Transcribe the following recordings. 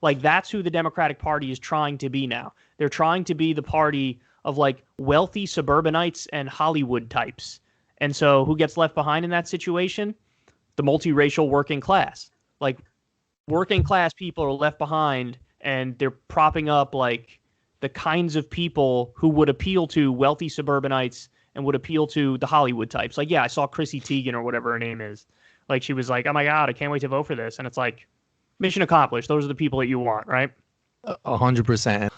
Like, that's who the Democratic Party is trying to be now. They're trying to be the party of like wealthy suburbanites and Hollywood types. And so who gets left behind in that situation? The multiracial working class. Like, working class people are left behind, and they're propping up like the kinds of people who would appeal to wealthy suburbanites and would appeal to the Hollywood types. Like, yeah, I saw Chrissy Teigen or whatever her name is. Like, she was like, "Oh my God, I can't wait to vote for this." And it's like, mission accomplished. Those are the people that you want, right? 100%.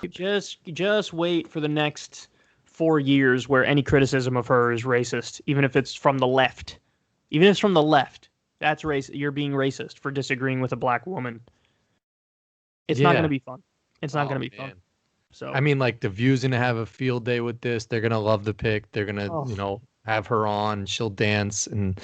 Just wait for the next 4 years where any criticism of her is racist, even if it's from the left. Even if it's from the left, that's racist. You're being racist for disagreeing with a black woman. It's not going to be fun. It's not going to be fun. So I mean, like, The View's gonna have a field day with this. They're gonna love the pick. They're gonna, have her on. She'll dance, and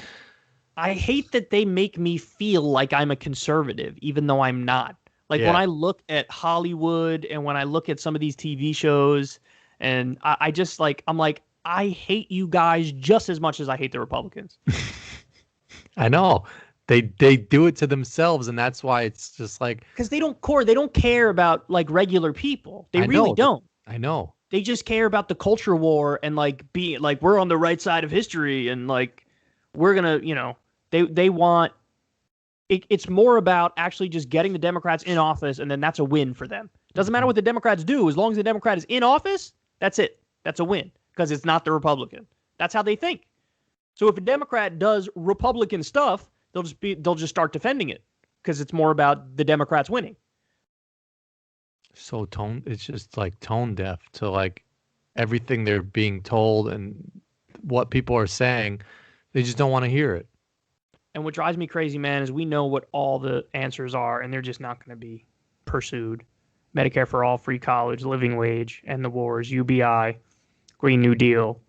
I hate that they make me feel like I'm a conservative, even though I'm not. Like, when I look at Hollywood and when I look at some of these TV shows, and I just like, I'm like, I hate you guys just as much as I hate the Republicans. I know they do it to themselves, and that's why it's just like, because they don't care about like regular people. They really don't. I know. They just care about the culture war and like being like, we're on the right side of history, and like we're gonna, they want it's more about actually just getting the Democrats in office, and then that's a win for them. Doesn't matter what the Democrats do, as long as the Democrat is in office, that's it. That's a win, because it's not the Republican. That's how they think. So if a Democrat does Republican stuff, they'll just start defending it, because it's more about the Democrats winning. So it's just like tone deaf to like everything they're being told and what people are saying. They just don't want to hear it. And what drives me crazy, man, is we know what all the answers are, and they're just not going to be pursued. Medicare for all, free college, living wage, end the wars, UBI, Green New Deal,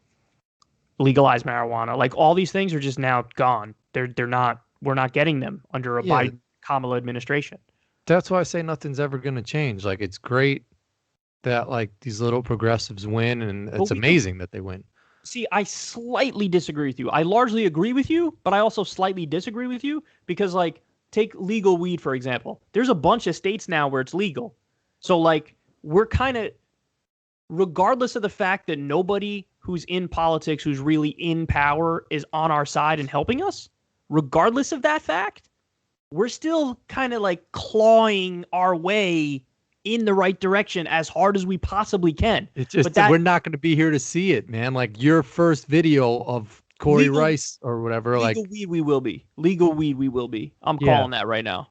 legalize marijuana. Like, all these things are just now gone. They're not. We're not getting them under a Biden Kamala administration. That's why I say nothing's ever going to change. Like, it's great that like these little progressives win, and it's amazing that they win. See, I slightly disagree with you. I largely agree with you, but I also slightly disagree with you because, like, take legal weed, for example. There's a bunch of states now where it's legal. So, like, we're kind of, regardless of the fact that nobody who's in politics, who's really in power, is on our side and helping us, regardless of that fact, we're still kind of like clawing our way in the right direction as hard as we possibly can. It's just that we're not going to be here to see it, man. Like, your first video of Corey Rice or whatever. Legal weed we will be. Legal weed we will be. I'm calling that right now.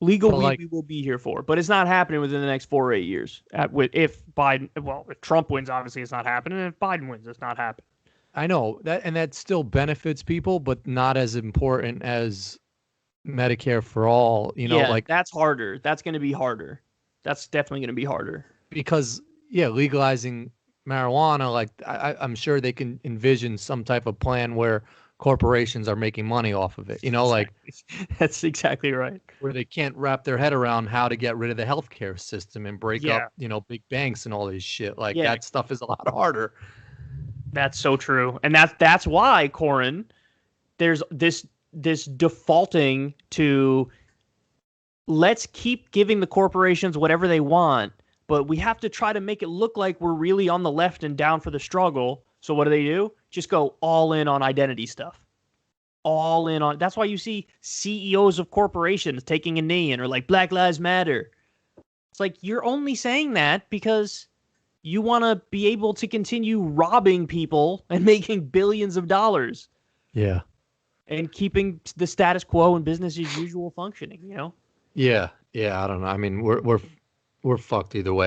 Legal weed we will be here for. But it's not happening within the next 4 or 8 years. If Trump wins, obviously it's not happening. And if Biden wins, it's not happening. I know that, and that still benefits people, but not as important as Medicare for all, like that's harder. That's going to be harder. That's definitely going to be harder. Because legalizing marijuana, like I'm sure they can envision some type of plan where corporations are making money off of it. Like that's exactly right. Where they can't wrap their head around how to get rid of the healthcare system and break up, big banks and all this shit. Like that stuff is a lot harder. That's so true. And that's why, Corin, there's this defaulting to, let's keep giving the corporations whatever they want, but we have to try to make it look like we're really on the left and down for the struggle. So what do? Just go all in on identity stuff. All in on. That's why you see CEOs of corporations taking a knee and are like, Black Lives Matter. It's like, you're only saying that because you want to be able to continue robbing people and making billions of dollars. Yeah. And keeping the status quo and business as usual functioning, Yeah. I don't know. I mean, we're fucked either way.